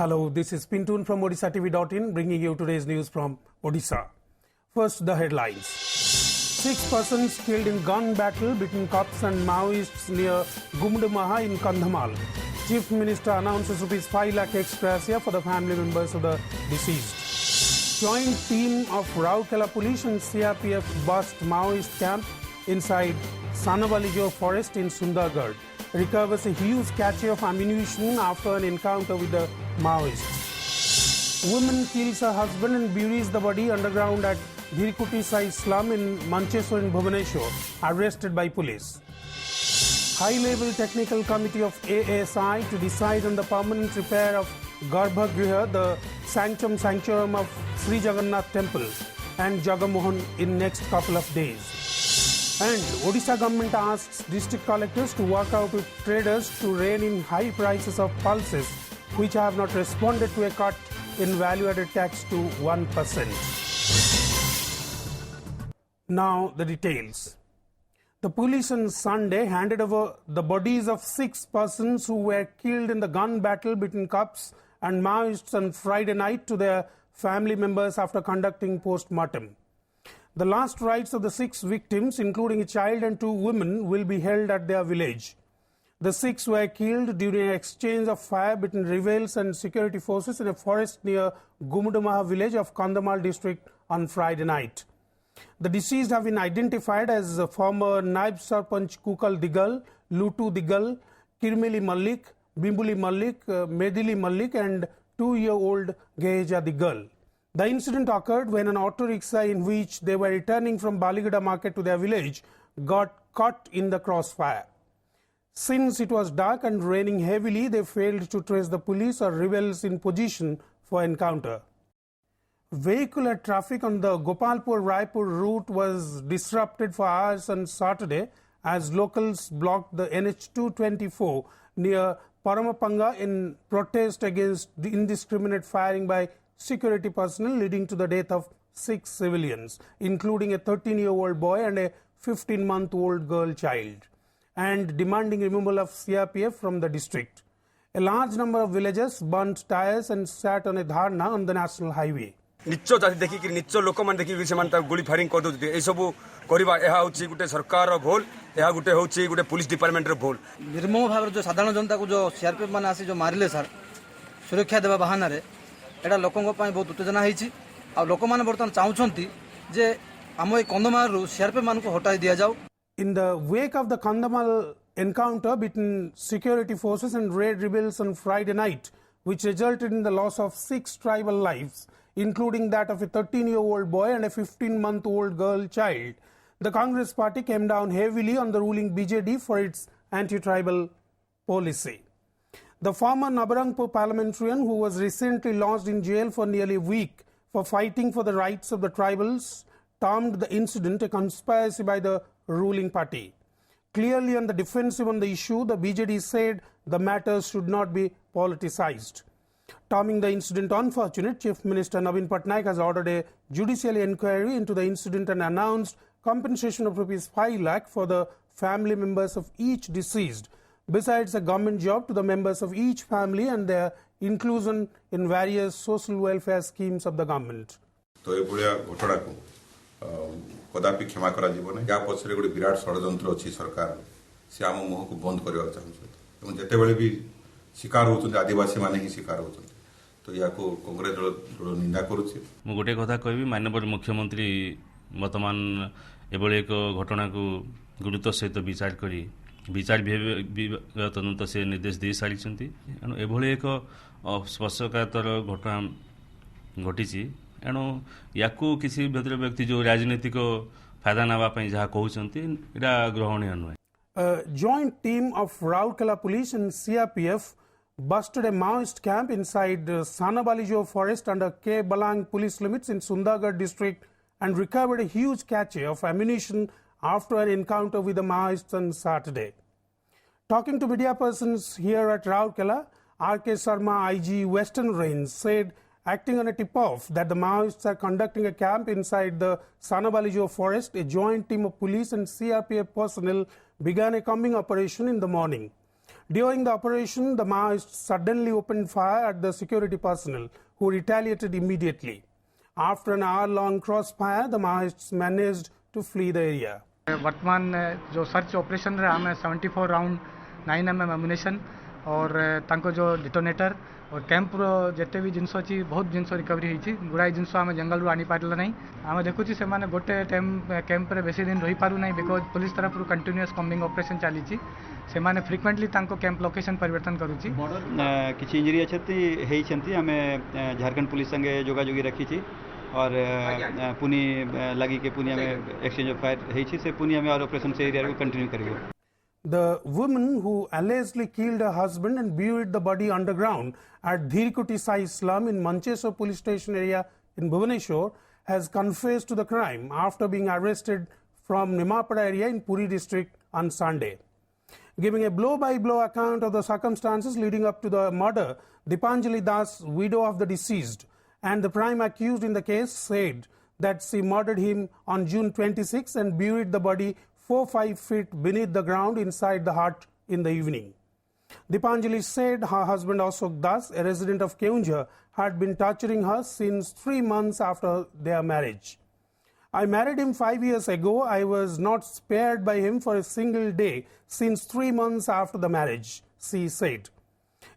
Hello, this is Pintun from Odishatv.in bringing you today's news from Odisha. First, the headlines. 6 persons killed in gun battle between cops and Maoists near Gumdumaha in Kandhamal. Chief Minister announces Rs 5 lakh ex gratia for the family members of the deceased. Joint team of Raukela Police and CRPF bust Maoist camp inside Sanavalijo forest in Sundargarh. Recovers a huge cache of ammunition after an encounter with the Maoists. Woman kills her husband and buries the body underground at Dhirkuti Sai slum in Mancheswar in Bhubaneswar, arrested by police. High-level technical committee of ASI to decide on the permanent repair of Garbhagriha, the sanctum of Sri Jagannath Temple, and Jagamohan in next couple of days. And Odisha government asks district collectors to work out with traders to rein in high prices of pulses, which have not responded to a cut in value-added tax to 1%. Now the details. The police on Sunday handed over the bodies of 6 persons who were killed in the gun battle between cops and Maoists on Friday night to their family members after conducting post-mortem. The last rites of the 6 victims, including a child and 2 women, will be held at their village. The 6 were killed during an exchange of fire between rebels and security forces in a forest near Gumudumaha village of Kandhamal district on Friday night. The deceased have been identified as former Naib Sarpanch Kukal Digal, Lutu Digal, Kirmili Malik, Bimbuli Malik, Medili Malik and 2-year-old Geja Digal. The incident occurred when an auto rickshaw in which they were returning from Baligada market to their village got caught in the crossfire. Since it was dark and raining heavily, they failed to trace the police or rebels in position for encounter. Vehicular traffic on the Gopalpur-Raipur route was disrupted for hours on Saturday as locals blocked the NH224 near Paramapanga in protest against the indiscriminate firing by security personnel, leading to the death of 6 civilians, including a 13-year-old boy and a 15-month-old girl child, and demanding removal of CRPF from the district. A large number of villagers burnt tires and sat on a dharna on the national highway. ନିଚ ଜାତି ଦେଖିକି ନିଚ ଲୋକମାନେ ଦେଖିକି ସେମାନେ ତାକୁ ଗୁଳି firing କରିଦେଉଛନ୍ତି ଏସବୁ କରିବା ଏହା ହେଉଛି ଗୋଟେ ସରକାରର ଭୁଲ ଏହା ଗୋଟେ ହେଉଛି ଗୋଟେ ପୁଲିସ ଡିପାର୍ଟମେଣ୍ଟର ଭୁଲ ନିର୍ମମ ଭାବରେ ଯେଉଁ ସାଧାରଣ ଜନତାକୁ ଯେଉଁ ସିଆରପିଏଫ୍ ମାନେ ଆସି ଯେଉଁ ମାରିଲେ ସାର୍ ସୁରକ୍ଷା ଦେବା ବାହାନାରେ ଏଇଟା ଲୋକଙ୍କ ପାଇଁ ବହୁତ ଉତ୍ତେଜନା ହେଇଛି ଆଉ ଲୋକମାନେ ବର୍ତ୍ତମାନ ଚାହୁଁଛନ୍ତି ଯେ ଆମ ଏଇ କନ୍ଧମାଳରୁ ସିଆରପିଏଫ୍ ମାନଙ୍କୁ ହଟାଇ ଦିଆଯାଉ. In the wake of the Kandhamal encounter between security forces and raid rebels on Friday night, which resulted in the loss of 6 tribal lives, including that of a 13-year-old boy and a 15-month-old girl child, the Congress party came down heavily on the ruling BJD for its anti-tribal policy. The former Nabarangpur parliamentarian, who was recently lodged in jail for nearly a week for fighting for the rights of the tribals, termed the incident a conspiracy by the ruling party. Clearly on the defensive on the issue, the BJD said the matter should not be politicized. Terming the incident unfortunate, Chief Minister Naveen Patnaik has ordered a judicial inquiry into the incident and announced compensation of Rs 5 lakh for the family members of each deceased, besides a government job to the members of each family and their inclusion in various social welfare schemes of the government. कदापि क्षमा करा जीवन या पछरे गोटे विराट षडयंत्र अछि सरकार से आम मुह को बंद करबा चाहछन एवं जेते बेले भी शिकार होउछन आदिवासी माने ही शिकार होउछन तो या को कांग्रेस दल निंदा करूछि मु गोटे कथा कहबी माननीय मुख्यमंत्री वर्तमान एबळे एक घटना को गुरुत्व सहित विचार करी विचार तदंत से निर्देश दे सारी एभଳି एक स्पर्शकातर घटना घटी एणु या किसी व्यक्ति जो राजनीतिक फायदा नावाई जहाँ कहते ग्रहणीय नुहे. A joint team of Raukela Police and CRPF busted a Maoist camp inside Sanabalijo forest under K. Balang police limits in Sundargarh district and recovered a huge cache of ammunition after an encounter with the Maoists on Saturday. Talking to media persons here at Raukela, R.K. Sharma, IG Western Range, said acting on a tip-off that the Maoists are conducting a camp inside the Sanabalijo forest, a joint team of police and CRPF personnel began a combing operation in the morning. During the operation, the Maoists suddenly opened fire at the security personnel, who retaliated immediately. After an hour-long crossfire, the Maoists managed to flee the area. वर्तमान जो search operation रे आम 74 round 9mm ammunition और तांको जो detonator और camp जिते भी जिनस अच्छी बहुत जिनस रिकवरी होती गुड़ाई जिनस आम जंगल रू आनी पार्ला ना आम देखुची से माने गोटे कैंप रे बेसी दिन रही पारू ना बिकॉज पुलिस तरफ कंटिन्यूअस कम्बिंग ऑपरेशन चली से माने फ्रिक्वेंटली तांको कैंप लोकेशन परिवर्तन करूची किसी इंजरी अच्छी आम झारखंड पुलिस संगे जोगाजोगी रखी और पुनी लगी के पुनी हमें एक्सचेंज ऑफ फायर से पुनी हमें और ऑपरेशन से एरिया को कंटिन्यू करेंगे. The woman who allegedly killed her husband and buried the body underground at Dhirikuti Sai slum in Manchesor police station area in Bhubaneswar has confessed to the crime after being arrested from Nimapada area in Puri district on Sunday. Giving a blow-by-blow account of the circumstances leading up to the murder, Dipanjali Das, widow of the deceased, and the prime accused in the case said that she murdered him on June 26 and buried the body 4-5 feet beneath the ground inside the hut in the evening. Dipanjali said her husband Ashok Das, a resident of Keunjhar, had been torturing her since 3 months after their marriage. I married him 5 years ago. I was not spared by him for a single day since 3 months after the marriage, she said.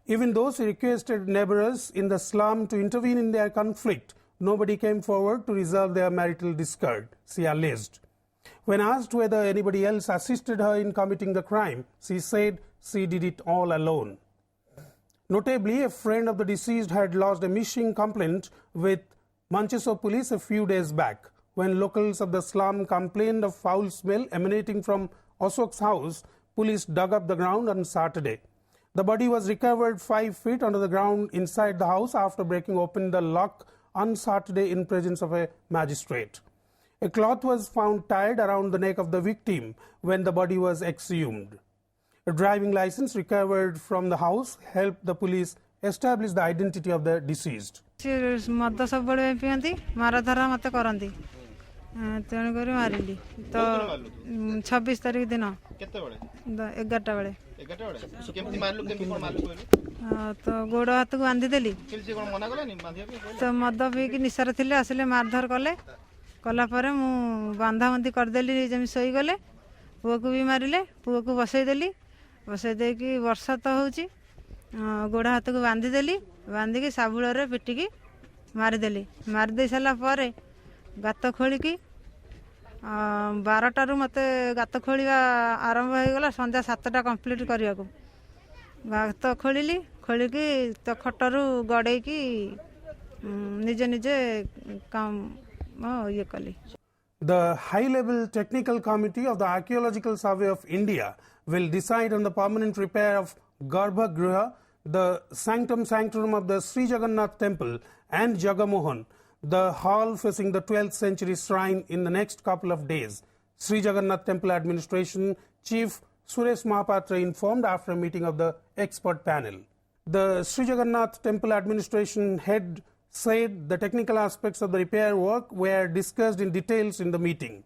Even though she requested neighbors in the slum to intervene in their conflict, nobody came forward to resolve their marital discord, she alleged. When asked whether anybody else assisted her in committing the crime, she said she did it all alone. Notably, a friend of the deceased had lodged a missing complaint with Manchesor police a few days back. When locals of the slum complained of foul smell emanating from Ashok's house, police dug up the ground on Saturday. The body was recovered 5 feet under the ground inside the house after breaking open the lock on Saturday in presence of a magistrate. A cloth was found tied around the neck of the victim when the body was exhumed. A driving license recovered from the house helped the police establish the identity of the deceased. मद सब पिंती मारधरा मत करती तेणुक मारिली तो 26 तारीख दिन 11टा बेले तो गोड़ हाथ को बांधीदेली तो मद पीकी निशार थे आसिले मारधर कले कलापर मु बांधाबंधी करदेली जमी शोईगले पुओ को भी मारे पुओ को बसईदेली बसई कि वर्षा तो होची गोड़ हाथ को बांधीदेली बांधिकी साबुल पिटिकी मारिदेली मारिदे सारापर गात खोलिकी 12टारू मत गात खोलिया आरंभ हो गला संध्या 7टा कंप्लीट करने को गात खोलिली खोलिकी तो खटरू गड़ेकी निजे निजे काम ये कली. The high-level technical committee of the Archaeological Survey of India will decide on the permanent repair of Garbhagriha, the sanctum sanctorum of the Sri Jagannath temple, and Jagamohan, the hall facing the 12th century shrine, in the next couple of days. Sri Jagannath Temple Administration Chief Suresh Mahapatra informed after a meeting of the expert panel. The Sri Jagannath Temple Administration head said the technical aspects of the repair work were discussed in details in the meeting.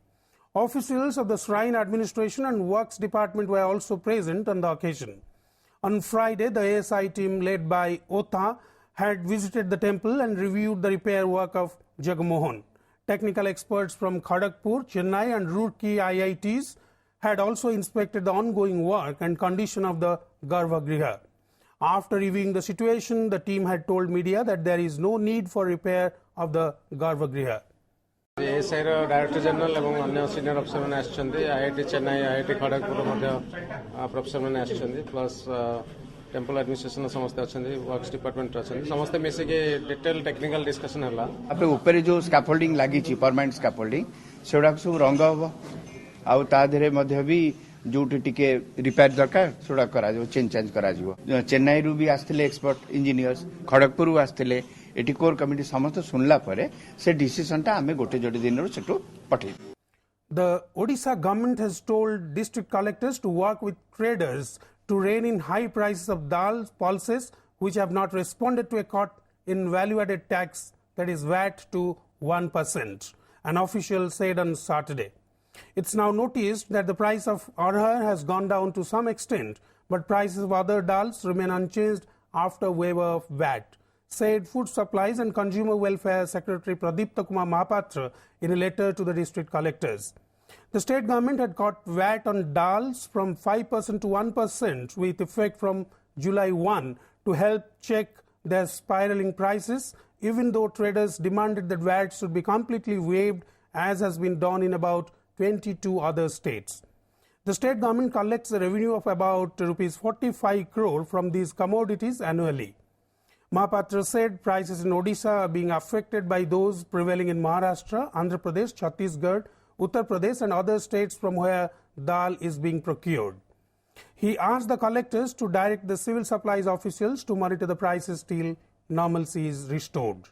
Officials of the Shrine Administration and Works Department were also present on the occasion. On Friday, the ASI team led by Otha had visited the temple and reviewed the repair work of Jagamohan. Technical experts from Kharagpur, Chennai and Roorkee IITs had also inspected the ongoing work and condition of the Garbhagriha. After reviewing the situation, the team had told media that there is no need for repair of the Garbhagriha. ASI Director General এবং অন্য senior officer মানে আসছেন IIT Chennai IIT Kharagpur মধ্যে professor মানে আসছেন plus temple administration সমস্ত আছেন works department আছেন সমস্ত মিশিকি ডিটেল টেকনিকাল ডিসকশন ହେଲା আপনি উপরে যে স্ক্যাফোল্ডিং লাগিছি পার্মানেন্ট স্ক্যাফোল্ডিং সেগুড়া সব রঙ হব আউ তা ধীরে মধ্যে भी जोटी टिके रिपेयर दरकार सेटा करा जो चेंज करा जो चेन्नई रु भी आस्थिले एक्सपर्ट इंजीनियर्स खड़गपुर रु आस्थिले एटी कोर कमिटी समस्त सुनला परे से डिसीजन टा हमें गोटे जोटी दिन रो सेटू पठे. The Odisha government has told district collectors to work with traders to rein in high prices of dal, pulses, which have not responded to a cut in value-added tax, that is VAT, to 1%, an official said on Saturday. It's now noticed that the price of arhar has gone down to some extent, but prices of other dals remain unchanged after waiver of VAT, said Food Supplies and Consumer Welfare Secretary Pradipta Kumar Mahapatra in a letter to the district collectors. The state government had cut VAT on dals from 5% to 1% with effect from July 1 to help check their spiraling prices, even though traders demanded that VAT should be completely waived, as has been done in about 22 other states. The state government collects a revenue of about rupees 45 crore from these commodities annually. Mahapatra said prices in Odisha are being affected by those prevailing in Maharashtra, Andhra Pradesh, Chhattisgarh, Uttar Pradesh and other states from where dal is being procured. He asked the collectors to direct the civil supplies officials to monitor the prices till normalcy is restored.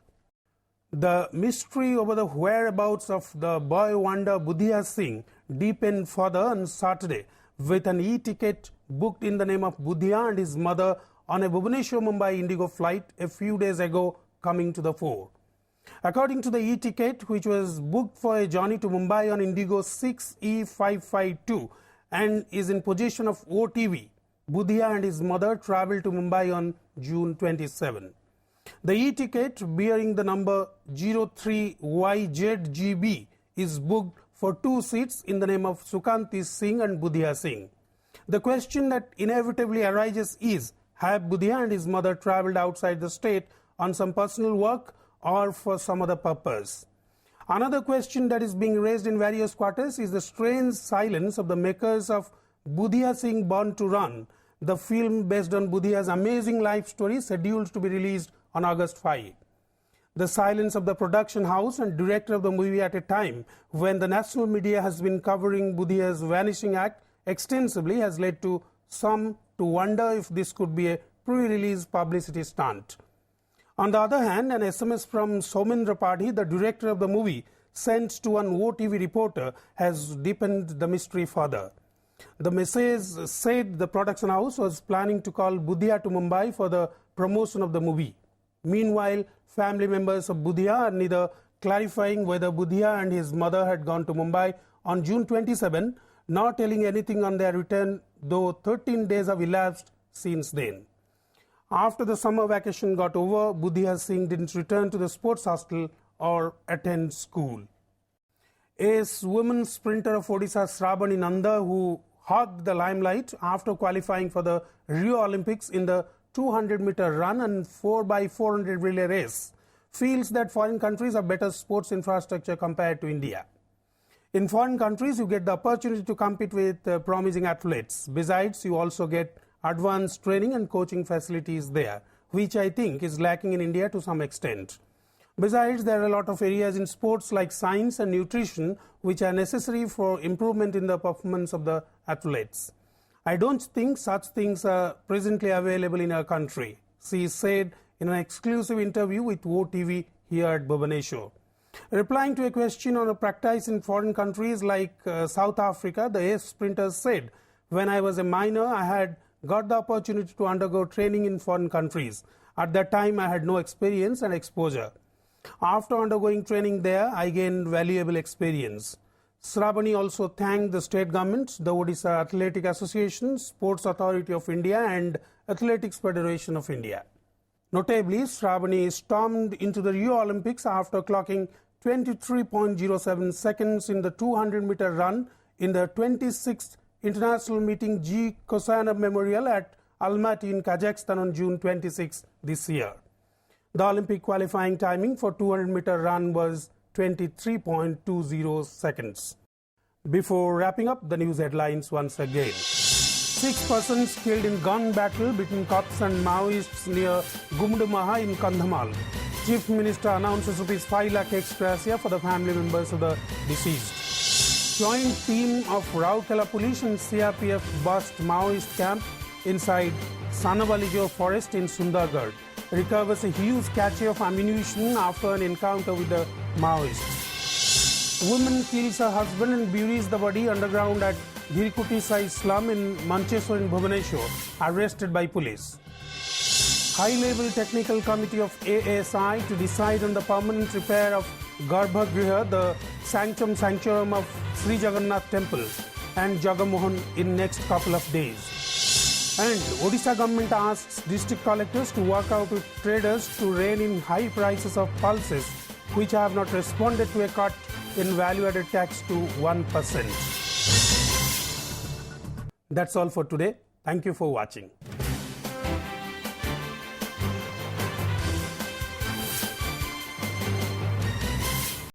The mystery over the whereabouts of the boy wonder Budhiya Singh deepened further on Saturday with an e-ticket booked in the name of Budhiya and his mother on a Bhubaneswar-Mumbai Indigo flight a few days ago coming to the fore. According to the e-ticket, which was booked for a journey to Mumbai on Indigo 6E552 and is in possession of OTV, Budhiya and his mother travelled to Mumbai on June 27. The e-ticket bearing the number 03YZGB is booked for 2 seats in the name of Sukanti Singh and Budhiya Singh. The question that inevitably arises is, have Budhiya and his mother travelled outside the state on some personal work or for some other purpose? Another question that is being raised in various quarters is the strange silence of the makers of Budhiya Singh Born to Run, the film based on Budhiya's amazing life story scheduled to be released on August 5. The silence of the production house and director of the movie at a time when the national media has been covering Budhiya's vanishing act extensively has led to some to wonder if this could be a pre-release publicity stunt. On the other hand, an SMS from Somendra Padhi, the director of the movie, sent to an OTV reporter has deepened the mystery further. The message said the production house was planning to call Budhiya to Mumbai for the promotion of the movie. Meanwhile, family members of Budhiya are neither clarifying whether Budhiya and his mother had gone to Mumbai on June 27, nor telling anything on their return, though 13 days have elapsed since then. After the summer vacation got over, Budhiya Singh didn't return to the sports hostel or attend school. Ace women's sprinter of Odisha, Shrabani Nanda, who hogged the limelight after qualifying for the Rio Olympics in the 200-meter run and 4x400 relay race, feels that foreign countries have better sports infrastructure compared to India. In foreign countries, you get the opportunity to compete with promising athletes. Besides, you also get advanced training and coaching facilities there, which I think is lacking in India to some extent. Besides, there are a lot of areas in sports like science and nutrition which are necessary for improvement in the performance of the athletes. I don't think such things are presently available in our country, she said in an exclusive interview with OTV here at Bhubaneswar. Replying to a question on a practice in foreign countries like South Africa, the ace sprinter said, "When I was a minor, I had got the opportunity to undergo training in foreign countries. At that time, I had no experience and exposure. After undergoing training there, I gained valuable experience." Shrabani also thanked the state government, the Odisha Athletic Association, Sports Authority of India and Athletics Federation of India. Notably, Shrabani stormed into the Rio Olympics after clocking 23.07 seconds in the 200-meter run in the 26th International Meeting G. Kosanov Memorial at Almaty in Kazakhstan on June 26 this year. The Olympic qualifying timing for 200-meter run was 23.20 seconds. Before wrapping up, the news headlines once again. 6 persons killed in gun battle between cops and Maoists near Gumdumaha in Kandhamal. Chief Minister announces ₹5 lakh ex gratia for the family members of the deceased. Joint team of Raukela Police and CRPF bust Maoist camp inside Sanavalijo forest in Sundargarh. Recovers a huge cache of ammunition after an encounter with the Maoists. Woman kills her husband and buries the body underground at Dhirkuti Sai slum in Mancheswar in Bhubaneswar, arrested by police. High-level technical committee of ASI to decide on the permanent repair of Garbhagriha, the sanctum sanctorum of Sri Jagannath Temple, and Jagamohan in next couple of days. And Odisha government asks district collectors to work out with traders to rein in high prices of pulses, which have not responded to a cut in value-added tax to 1%. That's all for today. Thank you for watching.